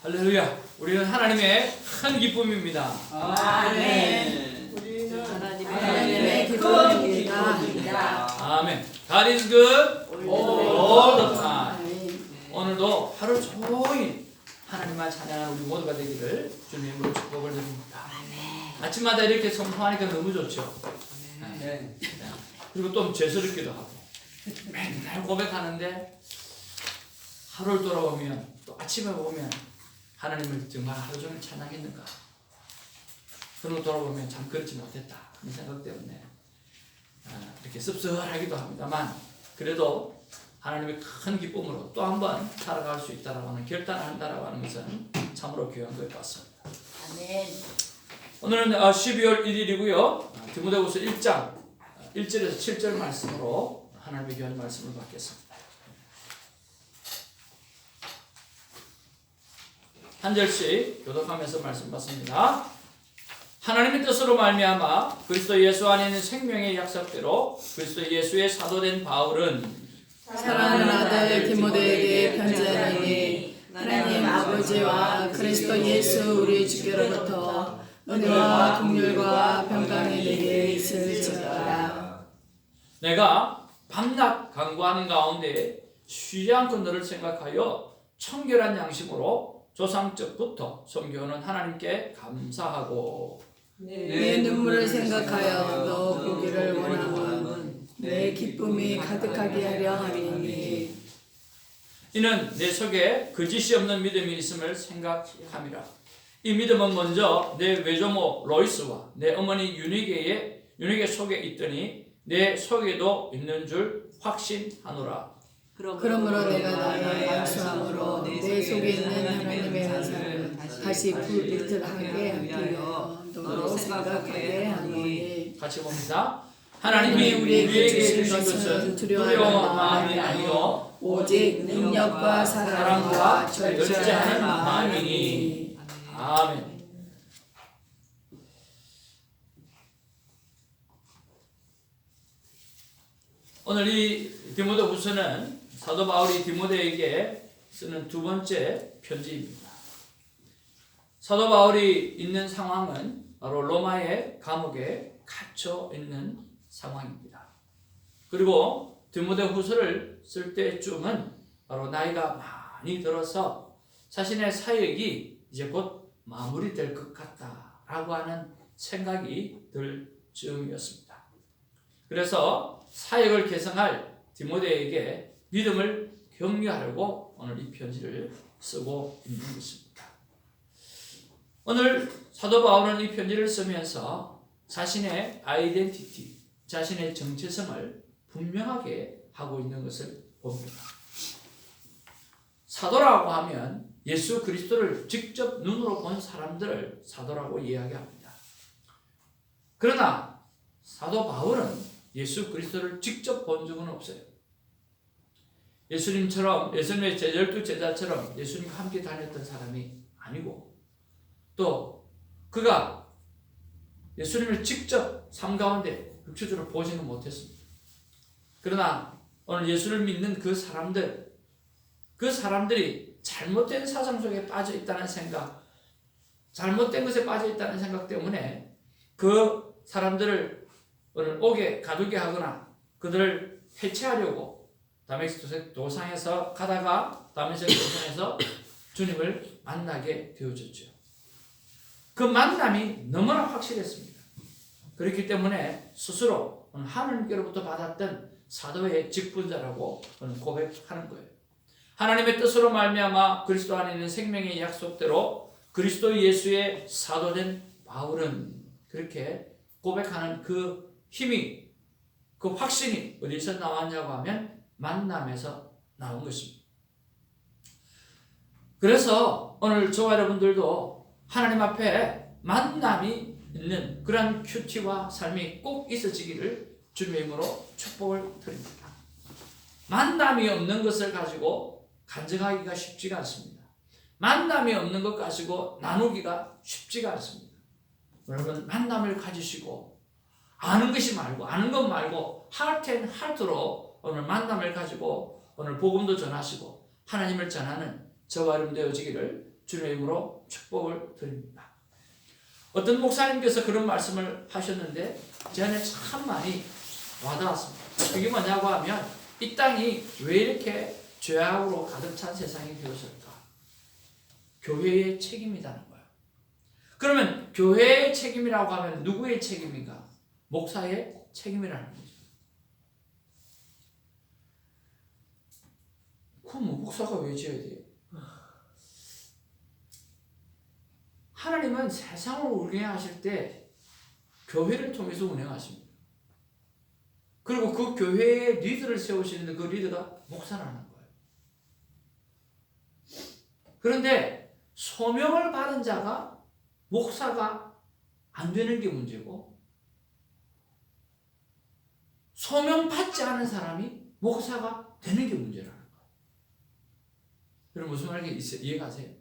할렐루야. 우리는 하나님의 큰 기쁨입니다. 아멘. 우리는 하나님의 기쁨입니다. 아멘. God is good all the time. 오늘도 하루 종일 하나님만 찬양하는 우리 모두가 되기를 주님으로 축복을 드립니다. 아침마다 이렇게 성통하니까 너무 좋죠. 네. 그리고 또 죄스럽기도 하고 맨날 고백하는데 하루를 돌아보면 또 아침에 보면 하나님을 정말 하루 종일 찬양했는가, 그러고 돌아보면 참 그렇지 못했다 이 생각 때문에 이렇게 씁쓸하기도 합니다만, 그래도 하나님의 큰 기쁨으로 또 한 번 살아갈 수 있다라고 하는, 결단을 한다라고 하는 것은 참으로 귀한 것 같습니다. 아멘. 오늘은 12월 1일이고요. 디모데후서 1장 1절에서 7절 말씀으로 하나님의 귀한 말씀을 받겠습니다. 한 절씩 교독하면서 말씀 받습니다. 하나님의 뜻으로 말미암아 그리스도 예수 안에 있는 생명의 약속대로 그리스도 예수의 사도된 바울은 사랑하는 아들 디모데에게 편지하노니 하나님 아버지와 그리스도 예수 우리 주께로부터 은혜와 긍휼과 평강이 내게 있을지어다. 내가 밤낮 간구하는 가운데 쉬지 않고 너를 생각하여 청결한 양심으로 조상적부터 섬겨오는 하나님께 감사하고 내 눈물을 생각하여 너 보기를 원하면 내 기쁨이 가득하게 하려 하리니 이는 내 속에 거짓이 없는 믿음이 있음을 생각함이라. 이 믿음은 먼저 내 외조모 로이스와 내 어머니 유니게 속에 있더니 내 속에도 있는 줄 확신하노라. 그러므로 내가 나의 안수함으로 내 속에 있는 하나님의 은사를 다시 불빛하게 하기 위하여 너로 생각하게 하노니. 같이 봅니다. 하나님이 우리에게 주신 것은 두려워하는 마음이 아니요 오직 능력과 사랑과 절제하는 마음이니. 아멘. 오늘 이 디모데후서는 사도 바울이 디모데에게 쓰는 두 번째 편지입니다. 사도 바울이 있는 상황은 바로 로마의 감옥에 갇혀 있는 상황입니다. 그리고 디모데후서를 쓸 때쯤은 바로 나이가 많이 들어서 자신의 사역이 이제 곧 마무리될 것 같다라고 하는 생각이 들 즈음이었습니다. 그래서 사역을 계승할 디모데에게 믿음을 격려하려고 오늘 이 편지를 쓰고 있는 것입니다. 오늘 사도 바울은 이 편지를 쓰면서 자신의 아이덴티티, 자신의 정체성을 분명하게 하고 있는 것을 봅니다. 사도라고 하면 예수 그리스도를 직접 눈으로 본 사람들을 사도라고 이야기합니다. 그러나 사도 바울은 예수 그리스도를 직접 본 적은 없어요. 예수님처럼, 예수님의 12제자처럼 예수님과 함께 다녔던 사람이 아니고, 또 그가 예수님을 직접 삶 가운데 육체적으로 보지는 못했습니다. 그러나 오늘 예수를 믿는 그 사람들이 잘못된 사상 속에 빠져 있다는 생각, 잘못된 것에 빠져 있다는 생각 때문에 그 사람들을 오늘 옥에 가두게 하거나 그들을 해체하려고 다메섹 도상에서 가다가 다메섹 도상에서 주님을 만나게 되어졌죠. 그 만남이 너무나 확실했습니다. 그렇기 때문에 스스로 하나님께로부터 받았던 사도의 직분자라고 고백하는 거예요. 하나님의 뜻으로 말미암아 그리스도 안에 있는 생명의 약속대로 그리스도 예수의 사도된 바울은, 그렇게 고백하는 그 힘이, 그 확신이 어디서 나왔냐고 하면 만남에서 나온 것입니다. 그래서 오늘 저와 여러분들도 하나님 앞에 만남이 있는 그런 큐티와 삶이 꼭 있어지기를 주님의 이름으로 축복을 드립니다. 만남이 없는 것을 가지고 간증하기가 쉽지가 않습니다. 만남이 없는 것 가지고 나누기가 쉽지가 않습니다. 여러분, 만남을 가지시고 아는 것 말고 하트로 오늘 만남을 가지고 오늘 복음도 전하시고 하나님을 전하는 저와 여러분 되어지기를 주님의 이름으로 축복을 드립니다. 어떤 목사님께서 그런 말씀을 하셨는데 제 안에 참 많이 와닿았습니다. 그게 뭐냐고 하면 이 땅이 왜 이렇게 죄악으로 가득 찬 세상이 되었을까? 교회의 책임이라는 거예요. 그러면 교회의 책임이라고 하면 누구의 책임인가? 목사의 책임이라는 거죠. 그럼 목사가 왜 지어야 돼요? 하나님은 세상을 운행하실 때 교회를 통해서 운행하십니다. 그리고 그 교회의 리더를 세우시는데 그 리더가 목사라는 거예요. 그런데 소명을 받은 자가 목사가 안 되는 게 문제고, 소명받지 않은 사람이 목사가 되는 게 문제라는 거예요. 여러분 무슨 말인지 이해가세요?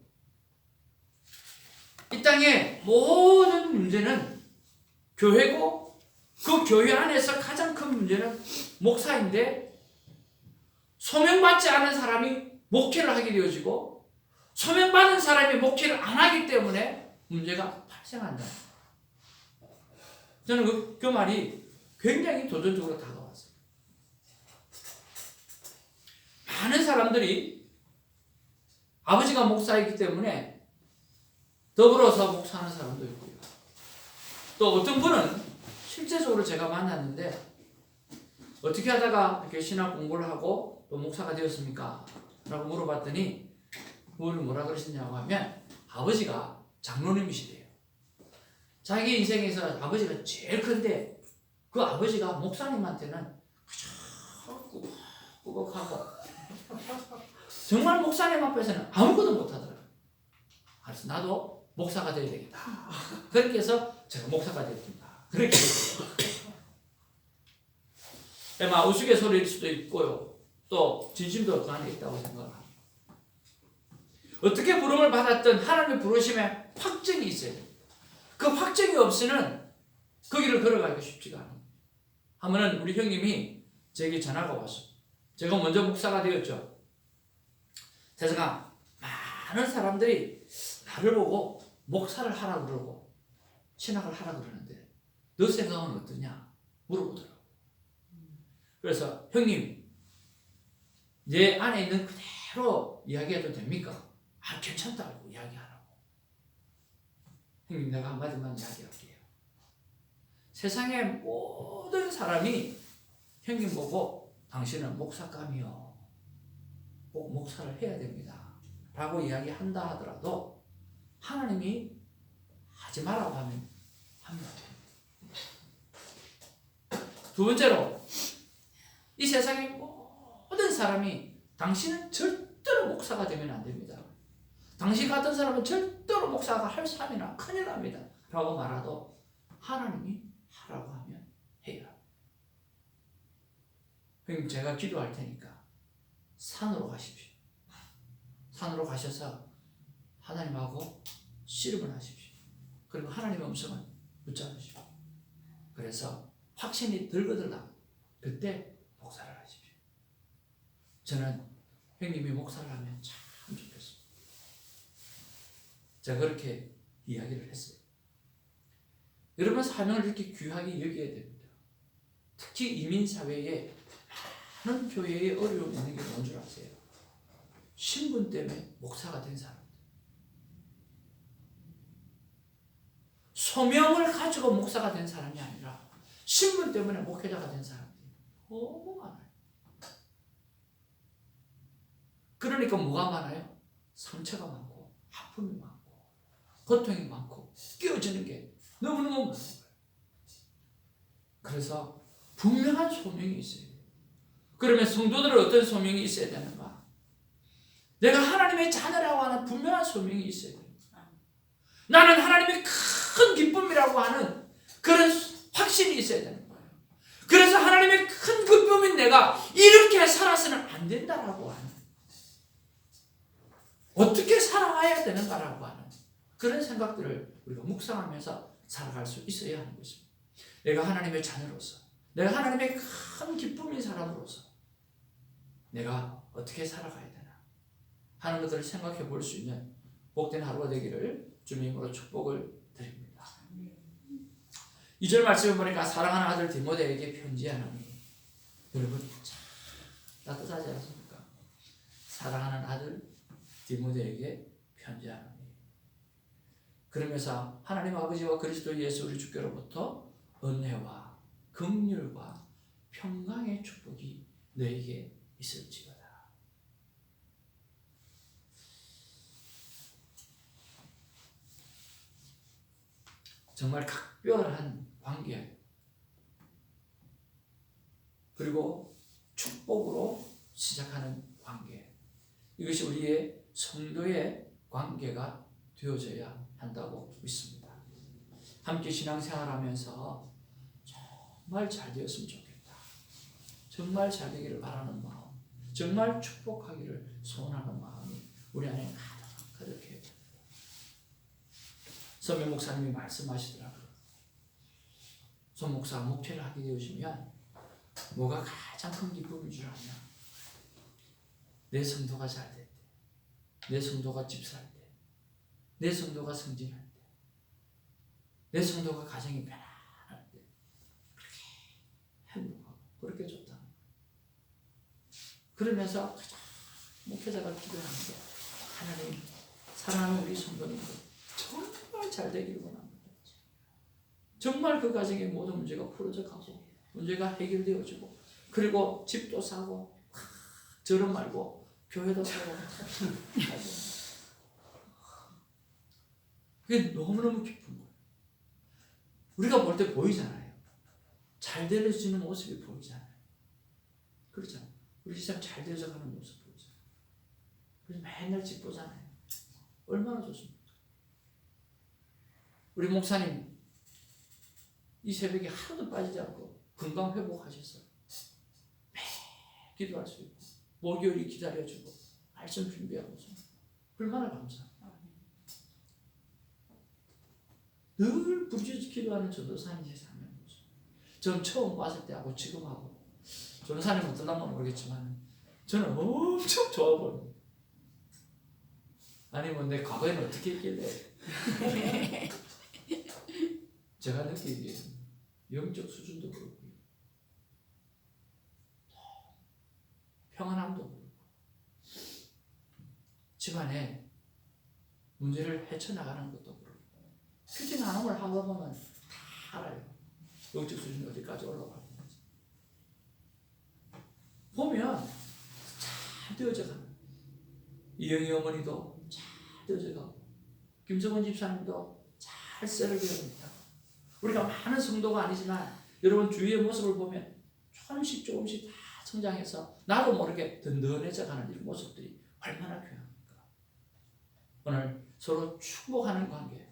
이 땅의 모든 문제는 교회고, 그 교회 안에서 가장 큰 문제는 목사인데, 소명받지 않은 사람이 목회를 하게 되어지고 소명받은 사람이 목회를 안 하기 때문에 문제가 발생한다. 저는 그 말이 굉장히 도전적으로 다가왔어요. 많은 사람들이 아버지가 목사이기 때문에 더불어서 목사하는 사람도 있고요. 또 어떤 분은 실제적으로 제가 만났는데 어떻게 하다가 이렇게 신학 공부를 하고 또 목사가 되었습니까? 라고 물어봤더니 그분이 뭐라 그러시냐고 하면 아버지가 장로님이시대요. 자기 인생에서 아버지가 제일 큰데 그 아버지가 목사님한테는 꾸벅꾸벅하고 정말 목사님 앞에서는 아무것도 못하더라고요. 그래서 나도 목사가 되어야 되겠다. 그렇게 해서 제가 목사가 되었습니다. 그렇게 아마 우스갯소리일 수도 있고요. 또 진심도 그 안에 있다고 생각합니다. 어떻게 부름을 받았든 하나님의 부르심에 확증이 있어야 돼요. 그 확증이 없이는 그 길을 걸어가기가 쉽지가 않아요. 한 번은 우리 형님이 제게 전화가 왔어요. 제가 먼저 목사가 되었죠. 세상에 많은 사람들이 나를 보고 목사를 하라 그러고 신학을 하라 그러는데 너 생각은 어떠냐 물어보더라고요. 그래서 형님 내 안에 있는 그대로 이야기해도 됩니까? 아 괜찮다고 이야기하라고. 형님 내가 한마디만 이야기할게요. 세상의 모든 사람이 형님 보고 당신은 목사감이요 꼭 목사를 해야 됩니다 라고 이야기한다 하더라도 하나님이 하지 말라고 하면 합니다. 두 번째로 이 세상의 모든 사람이 당신은 절대로 목사가 되면 안 됩니다. 당신 같은 사람은 절대로 목사가 할 삶이나 큰일 납니다 라고 말하도 하나님이 하라고 하면 해요. 형님 제가 기도할 테니까 산으로 가십시오. 산으로 가셔서 하나님하고 씨름을 하십시오. 그리고 하나님의 음성을 붙잡으십시오. 그래서 확신이 들거들라 그때 목사를 하십시오. 저는 형님이 목사를 하면 참 좋겠습니다. 제가 그렇게 이야기를 했어요. 여러분 사명을 이렇게 귀하게 여겨야 됩니다. 특히 이민사회에 많은 교회에 어려움이 있는 게 뭔 줄 아세요? 신분 때문에 목사가 된 사람들. 소명을 가지고 목사가 된 사람이 아니라 신분 때문에 목회자가 된 사람들이 너무 많아요. 그러니까 뭐가 많아요? 상처가 많고 아픔이 많고 고통이 많고 깨어지는 게 너무너무 많은 거예요. 그래서 분명한 소명이 있어요. 그러면 성도들은 어떤 소명이 있어야 되는가? 내가 하나님의 자녀라고 하는 분명한 소명이 있어야 됩니다. 나는 하나님의 큰 기쁨이라고 하는 그런 확신이 있어야 되는 거예요. 그래서 하나님의 큰 기쁨인 내가 이렇게 살아서는 안 된다라고 하는, 어떻게 살아가야 되는가라고 하는 그런 생각들을 우리가 묵상하면서 살아갈 수 있어야 하는 것입니다. 내가 하나님의 자녀로서, 내가 하나님의 큰 기쁨인 사람으로서 내가 어떻게 살아가야 되나 하는 것들을 생각해 볼 수 있는 복된 하루가 되기를 주님의 이름으로 축복을 드립니다. 2절 말씀을 보니까 사랑하는 아들 디모데에게 편지하노니, 여러분 참 따뜻하지 않습니까? 사랑하는 아들 디모데에게 편지하노니. 그러면서 하나님 아버지와 그리스도 예수 우리 주께로부터 은혜와 긍휼과 평강의 축복이 너에게 있을지어다. 정말 각별한 관계, 그리고 축복으로 시작하는 관계, 이것이 우리의 성도의 관계가 되어져야 한다고 믿습니다. 함께 신앙생활하면서 정말 잘 되었으면 좋겠다, 정말 잘 되기를 바라는 마음, 정말 축복하기를 소원하는 마음이 우리 안에 가득해야 됩니다. 선배 목사님이 말씀하시더라고요. 손 목사 목회를 하게 되어지면 뭐가 가장 큰 기쁨인 줄 아냐? 내 성도가 잘 될 때, 내 성도가 집사할 때, 내 성도가 승진할 때, 내 성도가 가정이 편안할 때, 그렇게 행복하고 그렇게 좋다. 그러면서 가장 목회자가 기도하는 게, 하나님 사랑하는 우리 성도님들 정말 잘 되기를 원합니다. 정말 그 가정의 모든 문제가 풀어져 가고 문제가 해결되어지고, 그리고 집도 사고 저런 말고 교회도 사고 그게 너무너무 기쁜 거예요. 우리가 볼 때 보이잖아요. 잘 되어지는 모습이 보이잖아요. 그렇잖아요. 우리 집사람 잘 되어져 가는 모습 보이잖아요. 그래서 맨날 집 보잖아요. 얼마나 좋습니까? 우리 목사님 이 새벽에 하루도 빠지지 않고 건강 회복하셨어요. 매일 기도할 수 있고 목요일이 기다려주고 말씀 준비하고서 얼마나 감사합니다. 늘 부르짖어 기도하는 전도사님의 삶의 모습. 전 처음 봤을 때하고 지금하고, 전도사님 어떨란가 모르겠지만 저는 엄청 좋아 보입니다. 아니 뭐 내 과거에는 어떻게 했길래 제가 느끼기에 영적 수준도 그렇고 평안함도 그렇고 집안에 문제를 헤쳐나가는 것도 그렇고 큐티 나눔을 하다 보면 다 알아요. 영적 수준이 어디까지 올라가고 있는지 보면 잘 되어져 가는, 이영희 어머니도 잘 되어져 가고 김성원 집사님도 잘 세르게됩니다. 우리가 많은 성도가 아니지만 여러분 주위의 모습을 보면 조금씩 다 성장해서 나도 모르게 든든해져 가는 이런 모습들이 얼마나 귀합니까? 오늘 서로 축복하는 관계,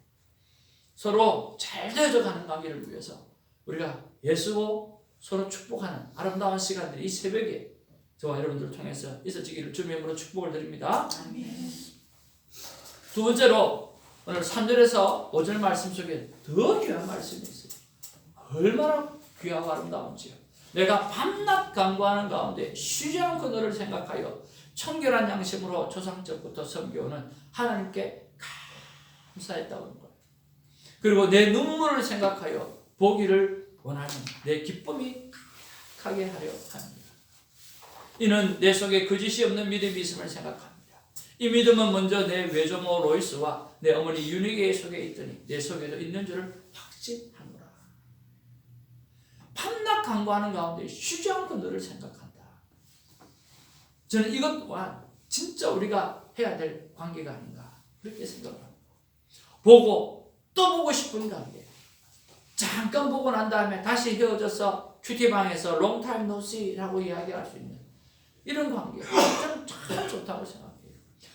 서로 잘 되어져 가는 관계를 위해서 우리가 예수로 서로 축복하는 아름다운 시간들이 이 새벽에 저와 여러분들을 통해서 있어지기를 주님의 이름으로 축복을 드립니다. 아멘. 두 번째로 오늘 3절에서 5절 말씀 속에 더 귀한 말씀이 있어요. 얼마나 귀하고 아름다운지요. 내가 밤낮 간구하는 가운데 쉬지 않고 너를 생각하여 청결한 양심으로 조상적부터 섬겨오는 하나님께 감사했다는 거예요. 그리고 내 눈물을 생각하여 보기를 원하는 내 기쁨이 가득하게 하려 합니다. 이는 내 속에 거짓이 없는 믿음이 있음을 생각합니다. 이 믿음은 먼저 내 외조모 로이스와 내 어머니 유니게 속에 있더니 내 속에도 있는 줄을 확신하노라. 밤낮 간구하는 가운데 쉬지 않고 너를 생각한다. 저는 이것 또한 진짜 우리가 해야 될 관계가 아닌가 그렇게 생각합니다. 보고 또 보고 싶은 관계. 잠깐 보고 난 다음에 다시 헤어져서 큐티방에서 long time no see라고 이야기할 수 있는 이런 관계. 저는 참 좋다고 생각합니다.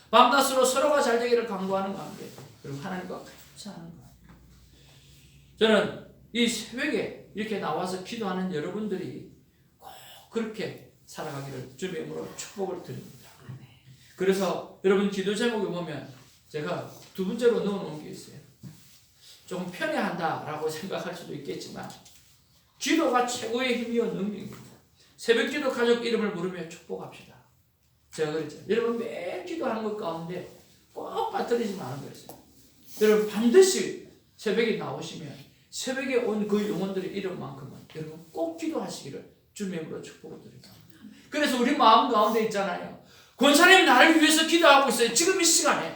밤낮으로 서로가 잘 되기를 간구하는 관계, 그리고 하나님과 감사하는 관계. 저는 이 새벽에 이렇게 나와서 기도하는 여러분들이 꼭 그렇게 살아가기를 주님의 이름으로 축복을 드립니다. 그래서 여러분 기도 제목을 보면 제가 두 번째로 넣어놓은 게 있어요. 조금 편애한다라고 생각할 수도 있겠지만 기도가 최고의 힘이요 능력입니다. 새벽 기도 가족 이름을 부르며 축복합시다. 제가 그랬죠. 여러분 매일 기도하는 것 가운데 꼭 빠뜨리지 말는 거였어요. 여러분 반드시 새벽에 나오시면 새벽에 온 그 영혼들의 이름만큼은 여러분 꼭 기도하시기를 주님의 이름으로 축복을 드립니다. 그래서 우리 마음 가운데 있잖아요. 권사님 나를 위해서 기도하고 있어요. 지금 이 시간에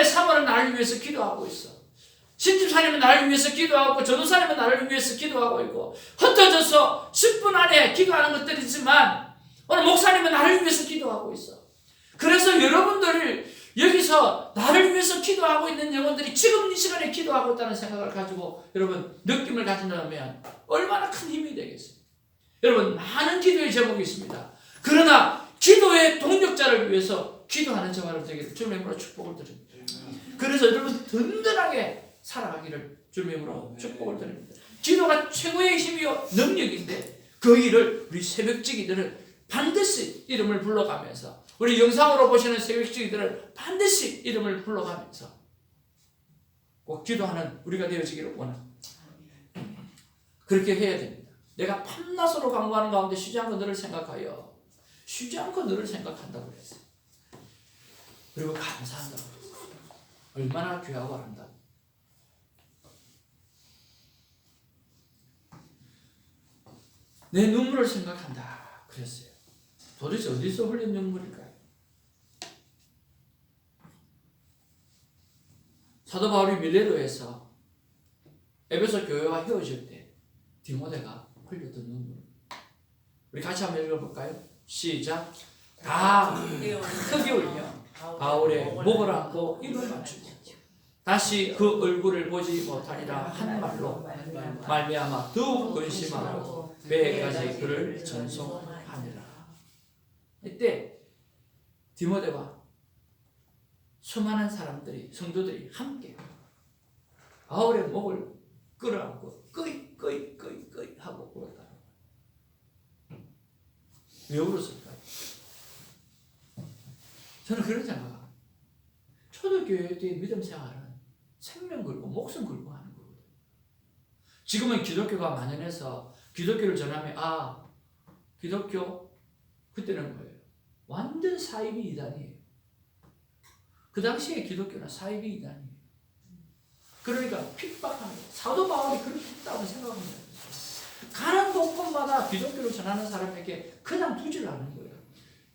사모는 나를 위해서 기도하고 있어. 신집사님은 나를 위해서 기도하고 전도사님은 나를 위해서 기도하고 있고 흩어져서 10분 안에 기도하는 것들이지만 오늘 목사님은 나를 위해서 기도하고 있어. 그래서 여러분들을 여기서 나를 위해서 기도하고 있는 영혼들이 지금 이 시간에 기도하고 있다는 생각을 가지고 여러분 느낌을 가진다면 얼마나 큰 힘이 되겠어요. 여러분 많은 기도의 제목이 있습니다. 그러나 기도의 동력자를 위해서 기도하는 저와 여러분 되기를 주님의 이름으로 축복을 드립니다. 그래서 여러분 든든하게 살아가기를 주님의 이름으로 축복을 드립니다. 기도가 최고의 힘이요 능력인데 그 일을 우리 새벽지기들은 반드시 이름을 불러가면서 우리 영상으로 보시는 새벽지기들은 반드시 이름을 불러가면서 꼭 기도하는 우리가 되어지기를 원합니다. 그렇게 해야 됩니다. 내가 밤낮으로 간구하는 가운데 쉬지 않고 너를 생각하여 쉬지 않고 너를 생각한다고 그랬어요. 그리고 감사한다고 그랬어요. 얼마나 귀하고 아름답다. 내 눈물을 생각한다 그랬어요. 도대체 어디서 흘린 눈물일까요? 사도 바울이 밀레도에서 에베소 교회와 헤어질 때 디모데가 흘렸던 눈물. 우리 같이 한번 읽어볼까요? 시작. 다 크게 울며 바울의 목을 안고 입을 맞추고 다시 그 얼굴을 보지 못하리라 한 말로 말미암아 더욱 근심하고 매일까지 그를 전송하니라. 이때 디모데와 수많은 사람들이 성도들이 함께 바울의 목을 끌어안고 끄이 하고 울었다. 왜 울었을까요? 저는 그런 생각합니다. 초대교회 때의 믿음 생활은 생명 걸고 목숨 걸고 하는 거거든요. 지금은 기독교가 만연해서 기독교를 전하면 기독교 그때는 뭐예요? 완전 사이비 이단이에요. 그 당시에 기독교는 사이비 이단이에요. 그러니까 핍박하는 거예요. 사도 바울이 그렇게 했다고 생각합니다. 가는 곳곳마다 기독교를 전하는 사람에게 그냥 두질 않는 거예요.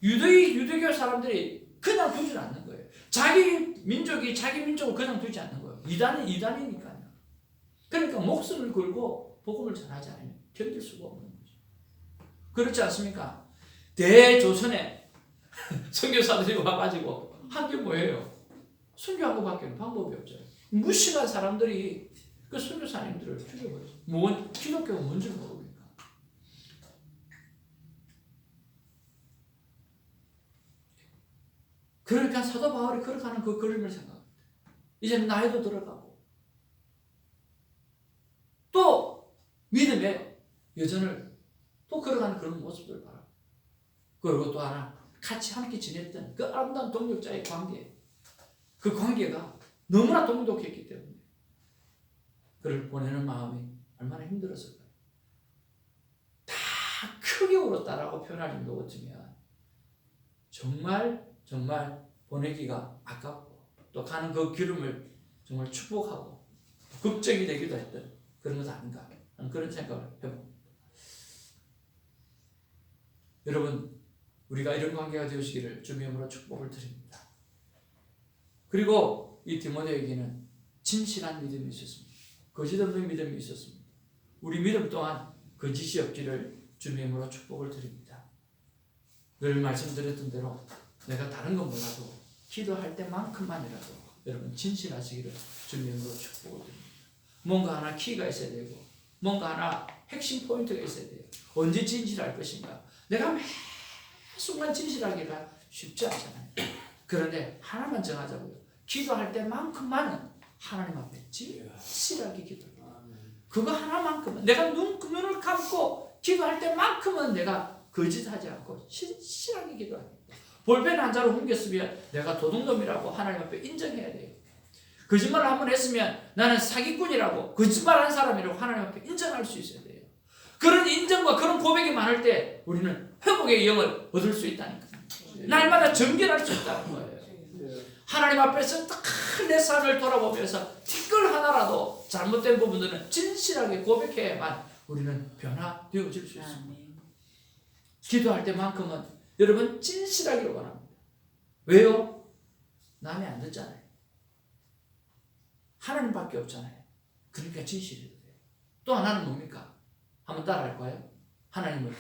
유대교 사람들이 그냥 두질 않는 거예요. 자기 민족을 그냥 두지 않는 거예요. 이단이니까요. 그러니까 목숨을 걸고 복음을 전하지 않으면 견딜 수가 없는 거죠. 그렇지 않습니까? 대조선에 선교사들이 와가지고 한 게 뭐예요? 선교하고 밖에는 방법이 없어요. 무식한 사람들이 그 선교사님들을 죽여버렸어요. 기독교가 뭔지 모르니까. 그러니까 사도 바울이 걸어가는 그 그림을 생각합니다. 이제는 나이도 들어가고 또 믿음의 여전을 또 걸어가는 그런 모습들을 바랍니다. 그리고 또 하나 같이 함께 지냈던 그 아름다운 동역자의 관계, 그 관계가 너무나 돈독했기 때문에 그를 보내는 마음이 얼마나 힘들었을까요? 다 크게 울었다라고 표현할 정도 같으면 정말 보내기가 아깝고 또 가는 그 기름을 정말 축복하고 걱정이 되기도 했던 그런 것 아닌가 하는 그런 생각을 해봅니다. 여러분 우리가 이런 관계가 되시기를 주님의 이름으로 축복을 드립니다. 그리고 이 디모데에게는 진실한 믿음이 있었습니다. 거짓 없는 믿음이 있었습니다. 우리 믿음 또한 거짓이 없기를 주님의 이름으로 축복을 드립니다. 늘 말씀드렸던 대로 내가 다른 건 몰라도 기도할 때만큼만이라도 여러분 진실하시기를 주님의 이름으로 축복을 드립니다. 뭔가 하나 키가 있어야 되고 뭔가 하나 핵심 포인트가 있어야 돼요. 언제 진실할 것인가? 내가 매 순간 진실하기가 쉽지 않잖아요. 그런데 하나만 정하자고요. 기도할 때만큼만은 하나님 앞에 진실하게 기도해요. 그거 하나만큼은 내가 눈을 감고 기도할 때만큼은 내가 거짓하지 않고 진실하게 기도합니다. 볼펜 한 자루 옮겼으면 내가 도둑놈이라고 하나님 앞에 인정해야 돼요. 거짓말을 한번 했으면 나는 사기꾼이라고 거짓말한 사람이라고 하나님 앞에 인정할 수 있어야 돼요. 그런 인정과 그런 고백이 많을 때 우리는 회복의 영을 얻을 수 있다니까요. 날마다 정결할 수 있다는 거예요. 하나님 앞에서 딱 내 삶을 돌아보면서 티끌 하나라도 잘못된 부분들은 진실하게 고백해야만 우리는 변화되어질 수 있습니다. 기도할 때만큼은 여러분 진실하기를 원합니다. 왜요? 남이 안 듣잖아요. 하나님밖에 없잖아요. 그러니까 진실해야 돼요. 또 하나는 뭡니까? 한번 따라할까요? 하나님을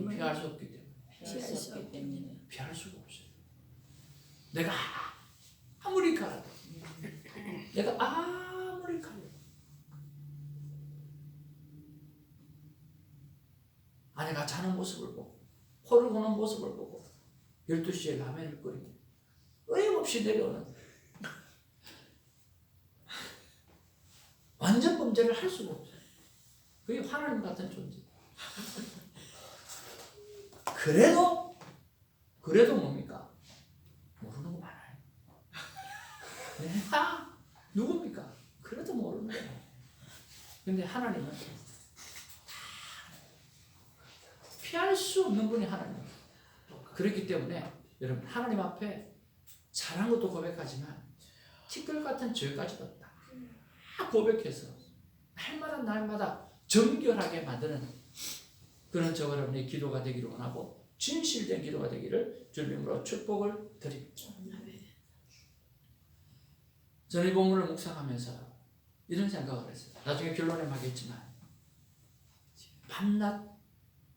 피할 수 없기 때문에. 피할 수가 없어요. 내가 아무리 가라도, 내가 아무리 가라도 아내가 자는 모습을 보고 코를 고는 모습을 보고 12시에 라면을 끓이고 어이없이 내려오는 완전 범죄를 할 수가 없어요. 그게 하나님 같은 존재. 그래도 뭡니까? 모르는 거 많아요. 내가 누굽니까? 그래도 모르는 거 많아요. 근데 하나님은 피할 수 없는 분이 하나님이에요. 그렇기 때문에 여러분 하나님 앞에 잘한 것도 고백하지만 티끌 같은 죄까지도 다 고백해서 날마다 정결하게 만드는 그런 저와 여러분의 기도가 되기를 원하고 진실된 기도가 되기를 주님으로 축복을 드립니다. 저는 이 본문을 묵상하면서 이런 생각을 했어요. 나중에 결론에 하겠지만 밤낮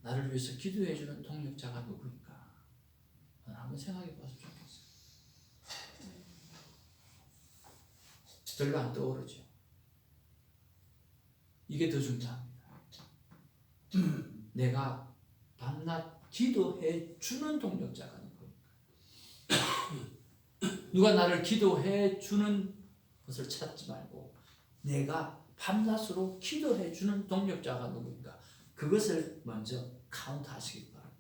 나를 위해서 기도해주는 동력자가 누구인가? 한번 생각해 봤으면 좋겠어요. 별로 안 떠오르죠. 이게 더 중요합니다. 내가 밤낮 기도해 주는 동력자가 누구인가? 누가 나를 기도해 주는 것을 찾지 말고 내가 밤낮으로 기도해 주는 동력자가 누구인가? 그것을 먼저 카운트하시기 바랍니다.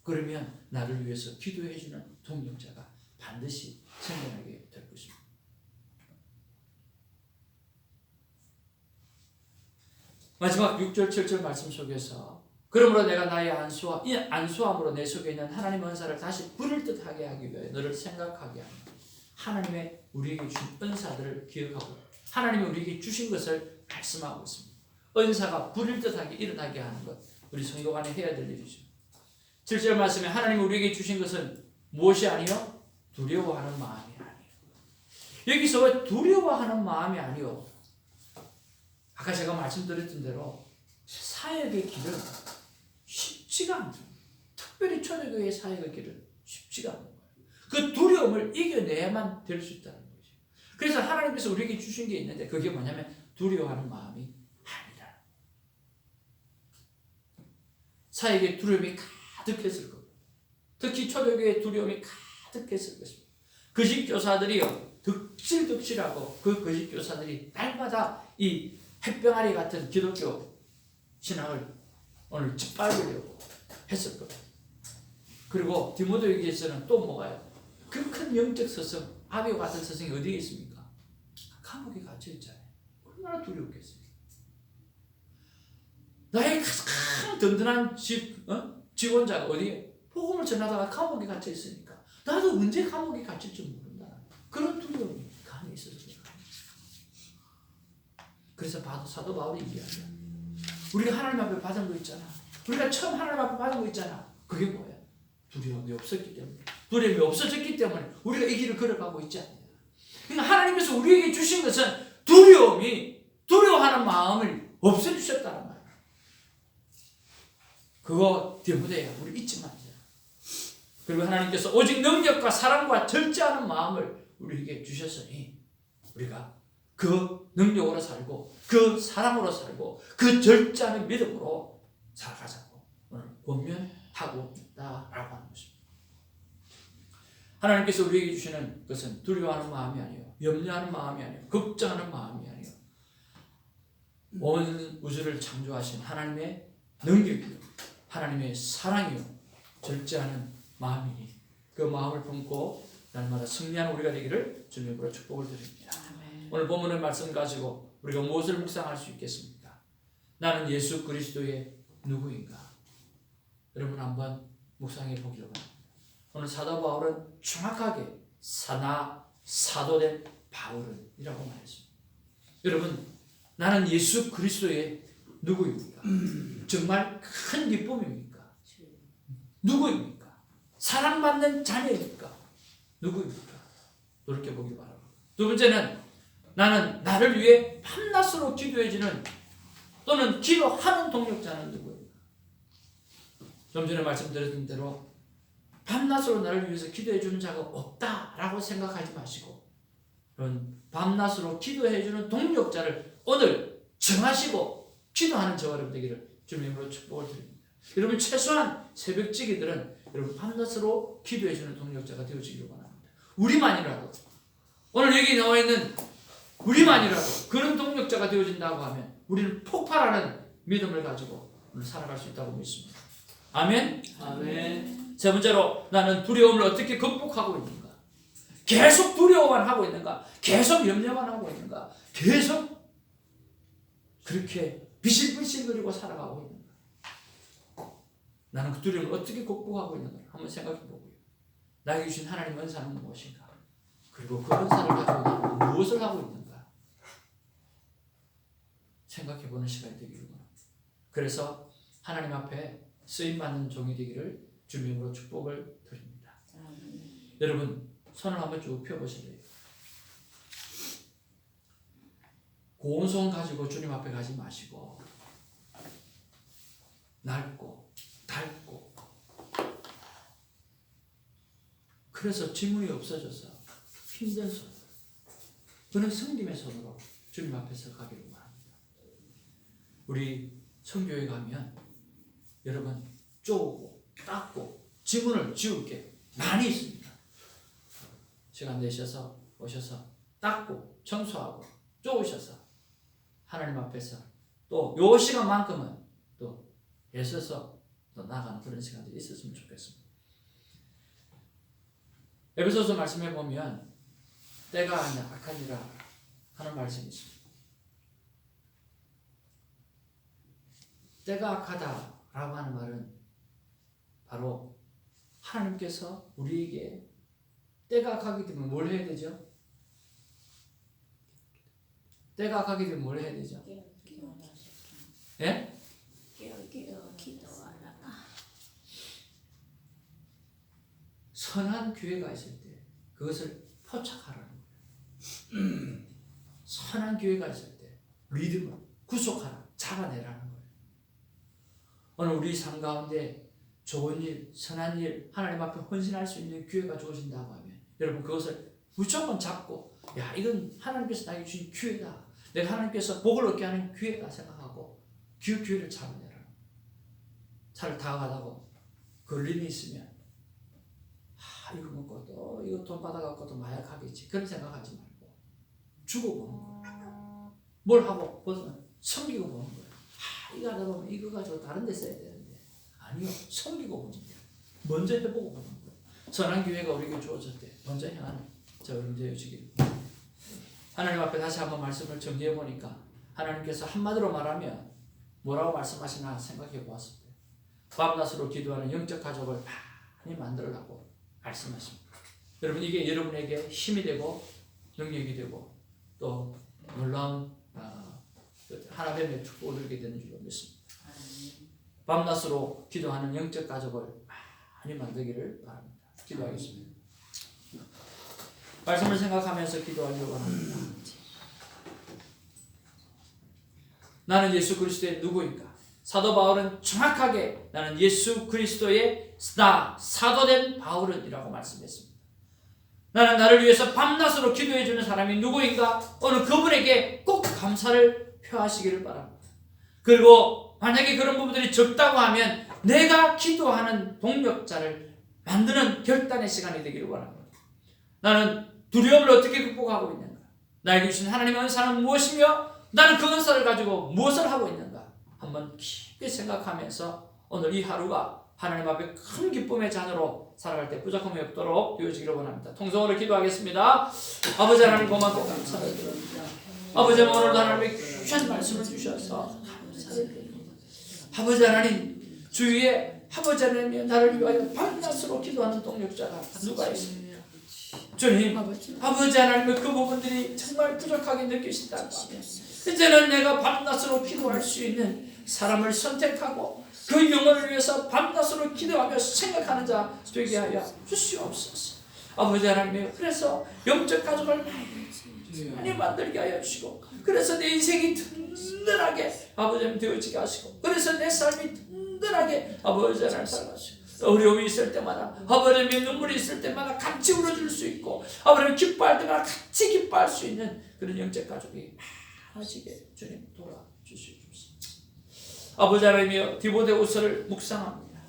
그러면 나를 위해서 기도해 주는 동력자가 반드시 생겨나게 될 것입니다. 마지막 6절 7절 말씀 속에서 그러므로 내가 나의 이 안수함으로 내 속에 있는 하나님 은사를 다시 부를 듯하게 하기 위해 너를 생각하게 합니다. 하나님의 우리에게 주신 은사들을 기억하고 하나님이 우리에게 주신 것을 말씀하고 있습니다. 은사가 부를 듯하게 일어나게 하는 것, 우리 성도 간에 해야 될 일이죠. 7절 말씀에 하나님이 우리에게 주신 것은 무엇이 아니요? 두려워하는 마음이 아니요. 여기서 왜 두려워하는 마음이 아니요? 아까 제가 말씀드렸던 대로 사역의 길은 쉽지가 않죠. 특별히 초대교회 사역의 길은 쉽지가 않은 거예요. 그 두려움을 이겨내야만 될 수 있다는 거죠. 그래서 하나님께서 우리에게 주신 게 있는데 그게 뭐냐면 두려워하는 마음이 아니라. 사역의 두려움이 가득했을 겁니다. 특히 초대교회의 두려움이 가득했을 것입니다. 거짓 교사들이요 덕질하고 그 거짓 교사들이 날마다 이 햇병아리 같은 기독교 신앙을 오늘 짓밟으려고 했을 겁니다. 그리고 디모데에게서는 또 뭐가요? 그 큰 영적 스승 아비오 같은 스승이 어디에 있습니까? 감옥에 갇혀 있잖아요. 얼마나 두렵겠어요. 나의 가장 든든한 직원자가 어디에? 복음을 전하다가 감옥에 갇혀 있으니까 나도 언제 감옥에 갇힐지 모른다. 그런 두려움이 감에 있어서 그래서 사도 바울이 얘기하죠. 우리가 하나님 앞에 받은 거 있잖아. 우리가 처음 하나님 앞에 받은 거 있잖아. 그게 뭐야? 두려움이 없었기 때문에. 두려움이 없어졌기 때문에 우리가 이 길을 걸어가고 있지 않냐. 그러니까 하나님께서 우리에게 주신 것은 두려워하는 마음을 없애주셨다는 말이야. 그거 디모데야. 우리 잊지 말자. 그리고 하나님께서 오직 능력과 사랑과 절제하는 마음을 우리에게 주셨으니 우리가 그 능력으로 살고 그 사랑으로 살고 그 절제하는 믿음으로 살아가자고 오늘 권면하고 있다라고 하는 것입니다. 하나님께서 우리에게 주시는 것은 두려워하는 마음이 아니요 염려하는 마음이 아니요 걱정하는 마음이 아니요 온 우주를 창조하신 하나님의 능력이요 하나님의 사랑이요 절제하는 마음이니 그 마음을 품고 날마다 승리하는 우리가 되기를 주님으로 축복을 드립니다. 오늘 본문의 말씀 가지고 우리가 무엇을 묵상할 수 있겠습니까? 나는 예수 그리스도의 누구인가? 여러분 한번 묵상해 보기를 바랍니다. 오늘 사도 바울은 정확하게 사도된 바울은 이라고 말했습니다. 여러분, 나는 예수 그리스도의 누구입니까? 정말 큰 기쁨입니까? 누구입니까? 사랑받는 자녀입니까? 누구입니까? 돌이켜보기 바랍니다. 두 번째는 나는 나를 위해 밤낮으로 기도해주는 또는 기도하는 동력자는 누구입니까? 좀 전에 말씀드렸던 대로 밤낮으로 나를 위해서 기도해주는 자가 없다라고 생각하지 마시고 그런 밤낮으로 기도해주는 동력자를 오늘 정하시고 기도하는 저와 여러분 되기를 주님으로 축복을 드립니다. 여러분 최소한 새벽지기들은 여러분 밤낮으로 기도해주는 동력자가 되어지기를 원합니다. 우리만이라도 오늘 여기 나와 있는 우리만이라도 그런 동력자가 되어진다고 하면 우리는 폭발하는 믿음을 가지고 오늘 살아갈 수 있다고 믿습니다. 아멘? 아멘. 세 번째로 나는 두려움을 어떻게 극복하고 있는가? 계속 두려워만 하고 있는가? 계속 염려만 하고 있는가? 계속 그렇게 비실비실거리고 살아가고 있는가? 나는 그 두려움을 어떻게 극복하고 있는가? 한번 생각해 보고요. 나에게 주신 하나님의 은사는 무엇인가? 그리고 그 은사를 가지고 나는 무엇을 하고 있는가? 생각해 보는 시간이 되기를 원합니다. 그래서 하나님 앞에 쓰임받는 종이 되기를 주님으로 축복을 드립니다. 여러분 손을 한번 쭉 펴보실래요? 고운 손 가지고 주님 앞에 가지 마시고 낡고 닳고 그래서 지문이 없어져서 힘든 손, 그는 성김의 손으로 주님 앞에서 가기를 원합니다. 우리 성교회 가면 여러분 쪼고 닦고 지문을 지울 게 많이 있습니다. 시간 내셔서 오셔서 닦고 청소하고 쪼으셔서 하나님 앞에서 또 요 시간만큼은 또 애써서 또 나가는 그런 시간들이 있었으면 좋겠습니다. 에베소서 말씀해 보면 때가 악하니라 하는 말씀이 있습니다. 때가 악하다라고 하는 말은 바로 하나님께서 우리에게 때가 악하기 때문에 뭘 해야 되죠? 때가 악하기 때문에 뭘 해야 되죠? 예? 선한 기회가 있을 때 그것을 포착하라는 거예요. 선한 기회가 있을 때 믿음을 구속하라, 잡아내라는 거예요. 오늘 우리 삶 가운데 좋은 일, 선한 일, 하나님 앞에 헌신할 수 있는 기회가 주어진다고 하면 여러분 그것을 무조건 잡고 야 이건 하나님께서 나에게 주신 기회다. 내가 하나님께서 복을 얻게 하는 기회다 생각하고 그 기회를 잡아내라. 차를 다가가다고 걸림이 있으면 이거 먹고 또 이거 돈 받아갖고 또 마약하겠지 그런 생각하지 말고 죽어보는 거예요. 뭘 하고 벗으면 섬기고 보는 거예요. 이거 하다 보면 이거 가지고 다른 데 써야 되는데 아니요, 섬기고 보는 거예요. 먼저 해보고 보는 거예요. 선한 기회가 우리에게 주어질 때 먼저 행하는 저 여러분 되어지길. 하나님 앞에 다시 한번 말씀을 정리해 보니까 하나님께서 한마디로 말하면 뭐라고 말씀하시나 생각해 보았습니다. 밤낮으로 기도하는 영적 가족을 많이 만들라고 말씀하십니다. 여러분 이게 여러분에게 힘이 되고 능력이 되고 또 놀라운 하나님의 축복을 얻게 되는 줄로 믿습니다. 밤낮으로 기도하는 영적 가족을 많이 만들기를 바랍니다. 기도하겠습니다. 말씀을 생각하면서 기도하려고 합니다. 나는 예수 그리스도의 누구인가? 사도 바울은 정확하게 나는 예수 그리스도의 사도된 바울은이라고 말씀했습니다. 나는 나를 위해서 밤낮으로 기도해주는 사람이 누구인가? 오늘 그분에게 꼭 감사를 표하시기를 바랍니다. 그리고 만약에 그런 부분들이 적다고 하면 내가 기도하는 동력자를 만드는 결단의 시간이 되기를 원합니다. 나는 두려움을 어떻게 극복하고 있는가? 나에게 주신 하나님의 은사는 무엇이며 나는 그 은사를 가지고 무엇을 하고 있는가? 한번 깊게 생각하면서 오늘 이 하루가 하나님 앞에 큰 기쁨의 잔으로 살아갈 때 부족함이 없도록 되어지기를 원합니다. 통성으로 기도하겠습니다. 아버지 하나님 고맙고 감사드립니다. 아버지 오늘도 하나님의 귀한 말씀을 주셔서 감사드립니다. 아버지 하나님 주위에 아버지 하나님 나를 위하여 밤낮으로 기도하는 동력자가 누가 있습니까? 주님, 아버지 아버지 하나님의 그 부분들이 정말 부족하게 느끼신다면 이제는 내가 밤낮으로 기도할 수 있는 사람을 선택하고 그 영혼을 위해서 밤낮으로 기도하며 생각하는 자 되게 하여 주시옵소서. 아버지 하나님, 그래서 영적 가족을 많이 만들게 하여 주시고, 그래서 내 인생이 든든하게 아버지 하나님 되어지게 하시고, 그래서 내 삶이 든든하게 아버지 하나님 살아가시고, 어려움이 있을 때마다 아버지 하나님 눈물이 있을 때마다 같이 울어줄 수 있고, 아버지 하나님 기뻐할 때마다 같이 기뻐할 수 있는 그런 영적 가족이 하시게 주님 도와주시옵소서. 아버지 하나님이여, 디모데후서를 묵상합니다.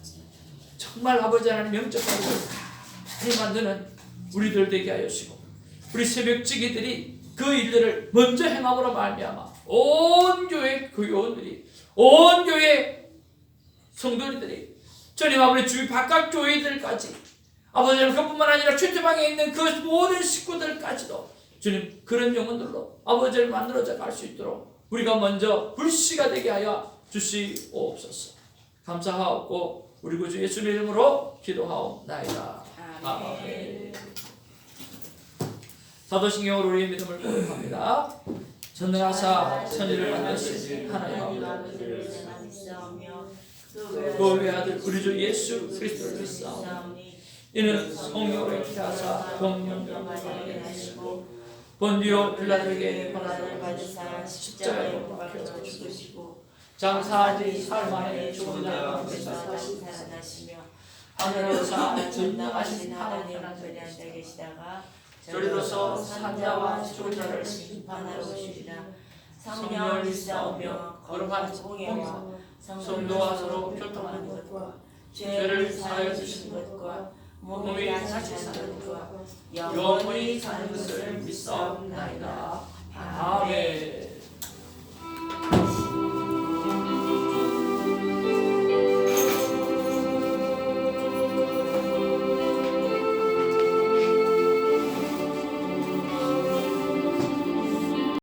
정말 아버지 하나님 영적 가족을 많이 만드는 우리들 되게 하시고, 우리 새벽지기들이 그 일들을 먼저 행함으로 말미암아 온 교회 그 요원들이, 온 교회 성도들이, 주님 아버지 주위 바깥 교회들까지, 아버지 하나님 그뿐만 아니라 최태방에 있는 그 모든 식구들까지도 주님 그런 영혼들로 아버지를 만들어져 갈 수 있도록 우리가 먼저 불씨가 되게 하여 주시옵소서. 감사하옵고 우리 구주 예수님의 이름으로 기도하옵나이다. 아멘. 사도신경으로 우리의 믿음을 고백합니다. 전능하사 천지를 만드신 하나님 아버지, 그 외아들 우리 주 예수 그리스도를 믿사오니 이는 성령으로 기하사 성령으로 받게 하시고 본디오 빌라도에게 고난을 받으사 십자가에 못 박혀 죽으시고 장사하지 사흘 만에 죽은 자 가운데서 다시 살아나시며 하늘에서 전능하신 하나님 편에 앉아 계시다가 저리로서 산자와 죽은 자를 심판하러 오시리라. 성령을 믿사오며 거룩한 공예와 성도와 서로 교통하는 것과 죄를 사하여 주신 것과 몸이 다시 사는 것과 영원히 사는 것을 믿사옵나이다.